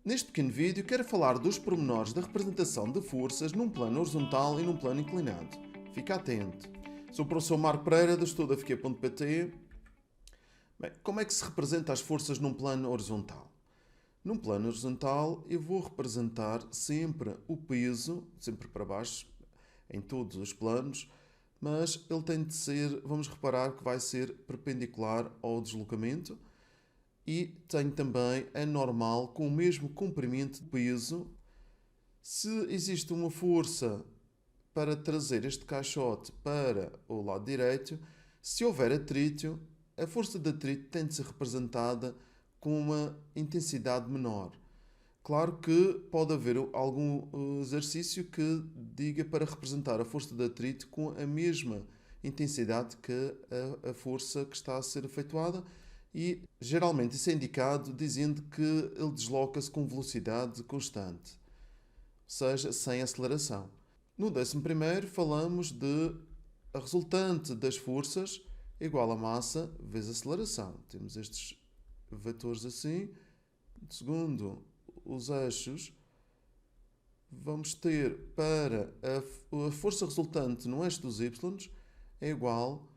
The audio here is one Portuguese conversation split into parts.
Neste pequeno vídeo quero falar dos pormenores da representação de forças num plano horizontal e num plano inclinado. Fica atento. Sou o professor Marco Pereira do estudafq.pt. Bem, como é que se representa as forças num plano horizontal? Num plano horizontal eu vou representar sempre o peso, sempre para baixo, em todos os planos, mas ele tem de ser, vamos reparar que vai ser perpendicular ao deslocamento. E tenho também a normal com o mesmo comprimento de peso. Se existe uma força para trazer este caixote para o lado direito, se houver atrito, a força de atrito tem de ser representada com uma intensidade menor. Claro que pode haver algum exercício que diga para representar a força de atrito com a mesma intensidade que a força que está a ser efetuada, e geralmente isso é indicado dizendo que ele desloca-se com velocidade constante, ou seja, sem aceleração. No 11º falamos de a resultante das forças igual a massa vezes aceleração. Temos estes vetores assim. Segundo os eixos, vamos ter para a força resultante no eixo dos y é igual,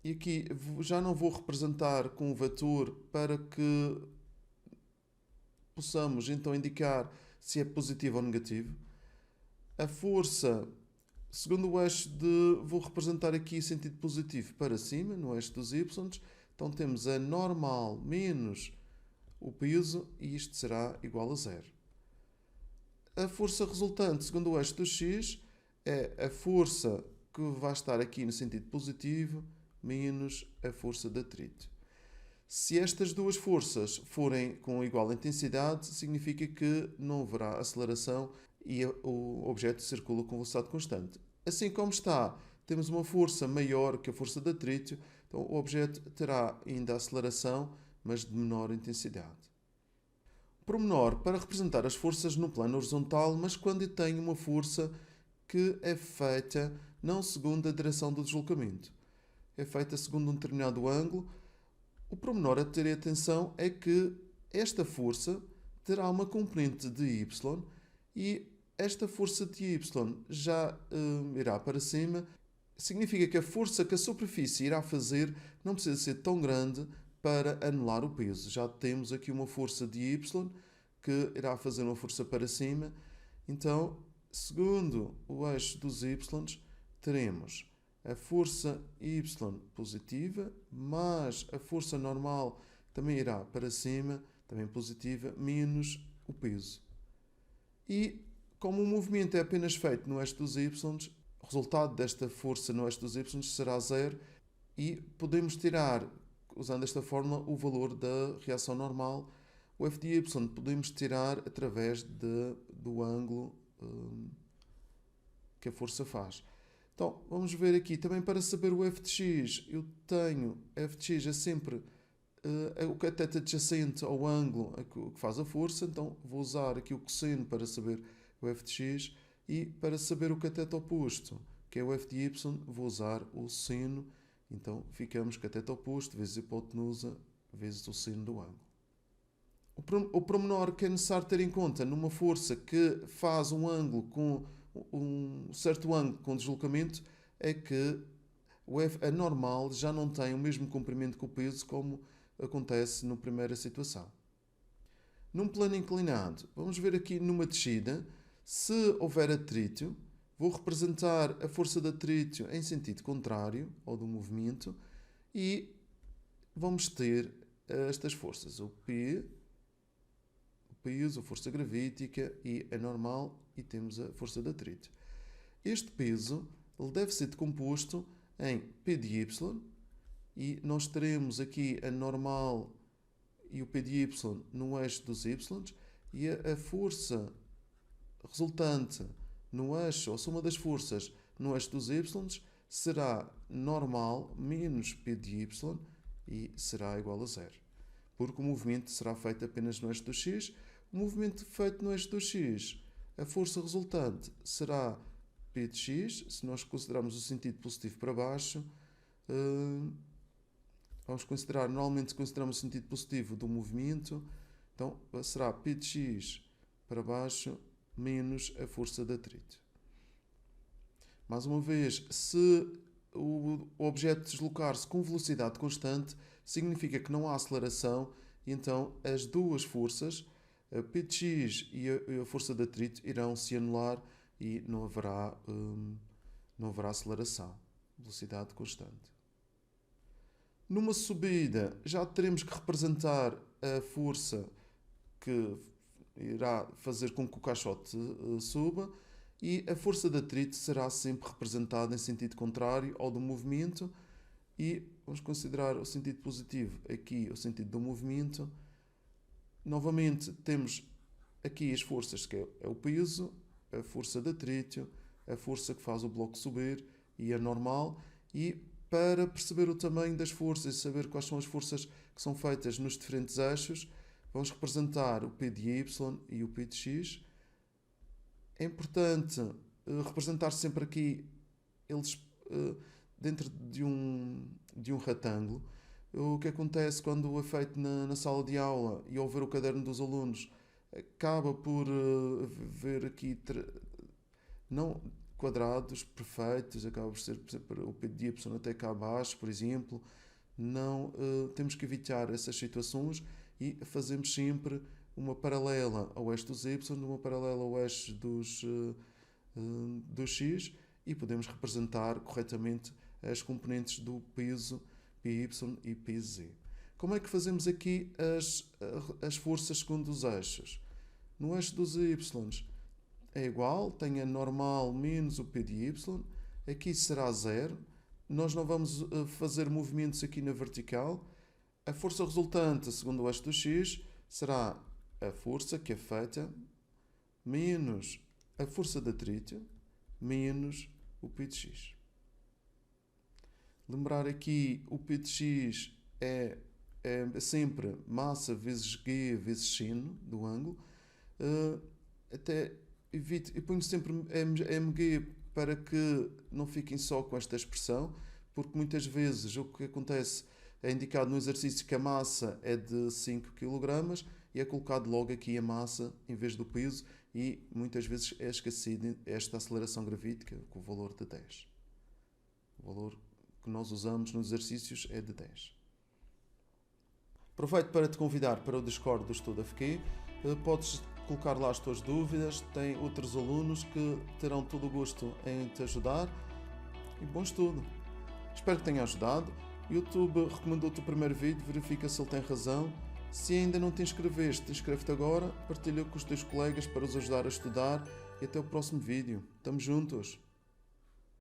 e aqui já não vou representar com o vetor para que possamos então indicar se é positivo ou negativo. A força, segundo o eixo vou representar aqui sentido positivo para cima, no eixo dos y, então temos a normal menos o peso, e isto será igual a zero. A força resultante, segundo o eixo do x, é a força que vai estar aqui no sentido positivo menos a força de atrito. Se estas duas forças forem com igual intensidade, significa que não haverá aceleração e o objeto circula com velocidade constante. Assim como está, temos uma força maior que a força de atrito, então o objeto terá ainda aceleração, mas de menor intensidade. Pormenor para representar as forças no plano horizontal, mas quando eu tenho uma força que é feita não segundo a direção do deslocamento, é feita segundo um determinado ângulo. O pormenor a ter atenção é que esta força terá uma componente de y, e esta força de y já irá para cima. Significa que a força que a superfície irá fazer não precisa ser tão grande para anular o peso. Já temos aqui uma força de y que irá fazer uma força para cima. Então, segundo o eixo dos y, teremos a força y positiva, mais a força normal também irá para cima, também positiva, menos o peso. E como o movimento é apenas feito no eixo dos y, o resultado desta força no eixo dos y será zero, e podemos tirar, usando esta fórmula, o valor da reação normal. O f de y podemos tirar através do ângulo que a força faz. Então, vamos ver aqui, também para saber o f de x, eu tenho f de x é sempre o cateto adjacente ao ângulo que faz a força, então vou usar aqui o cosseno para saber o f de x, e para saber o cateto oposto, que é o f de y, vou usar o seno, então ficamos cateto oposto vezes hipotenusa vezes o seno do ângulo. O pormenor que é necessário ter em conta numa força que faz um ângulo com um certo ângulo com deslocamento é que a normal já não tem o mesmo comprimento que o peso, como acontece na primeira situação. Num plano inclinado, vamos ver aqui numa descida, se houver atrito, vou representar a força de atrito em sentido contrário ao do movimento, e vamos ter estas forças, o peso, a força gravítica e a normal, e temos a força de atrito. Este peso ele deve ser decomposto em P de y, e nós teremos aqui a normal e o P de y no eixo dos y, e a força resultante no eixo, ou soma das forças no eixo dos y, será normal menos P de y, e será igual a zero, porque o movimento será feito apenas no eixo do x. O movimento feito no eixo do x, a força resultante será P de x, se nós considerarmos o sentido positivo para baixo. Normalmente consideramos o sentido positivo do movimento, Então será π de x para baixo menos a força de atrito. Mais uma vez, se o objeto deslocar-se com velocidade constante, significa que não há aceleração, e então as duas forças, a π de x e a força de atrito, irão se anular e não haverá aceleração. Velocidade constante. Numa subida, já teremos que representar a força que irá fazer com que o caixote suba, e a força de atrito será sempre representada em sentido contrário ao do movimento, e vamos considerar o sentido positivo aqui, o sentido do movimento. Novamente temos aqui as forças, que é o peso, a força de atrito, a força que faz o bloco subir e a normal. E para perceber o tamanho das forças e saber quais são as forças que são feitas nos diferentes eixos, vamos representar o P de Y e o P de X. É importante representar sempre aqui eles dentro de um retângulo. O que acontece quando é feito na sala de aula e ao ver o caderno dos alunos, acaba por ver aqui não quadrados perfeitos, acaba por ser, por exemplo, o P de Y até cá abaixo, por exemplo. Não, temos que evitar essas situações e fazemos sempre uma paralela ao eixo dos Y, uma paralela ao eixo dos X, e podemos representar corretamente as componentes do peso πy e πz. Como é que fazemos aqui as forças segundo os eixos? No eixo dos Y é igual, tem a normal menos o P de Y, aqui será 0. Nós não vamos fazer movimentos aqui na vertical. A força resultante segundo o eixo do X será a força que é feita menos a força de atrito menos o π de x. Lembrar aqui, o π de x é sempre massa vezes G vezes sino do ângulo. Até evito, eu ponho sempre mg para que não fiquem só com esta expressão, porque muitas vezes o que acontece é indicado no exercício que a massa é de 5 kg e é colocado logo aqui a massa em vez do peso, e muitas vezes é esquecida esta aceleração gravítica com o valor de 10. O valor que nós usamos nos exercícios é de 10. Aproveito para te convidar para o Discord do Estudo FQ. Podes colocar lá as tuas dúvidas, tem outros alunos que terão todo o gosto em te ajudar, e bom estudo. Espero que tenha ajudado. YouTube recomendou-te o primeiro vídeo, verifica se ele tem razão. Se ainda não te inscreveste, inscreve-te agora, partilha com os teus colegas para os ajudar a estudar, e até o próximo vídeo. Estamos juntos!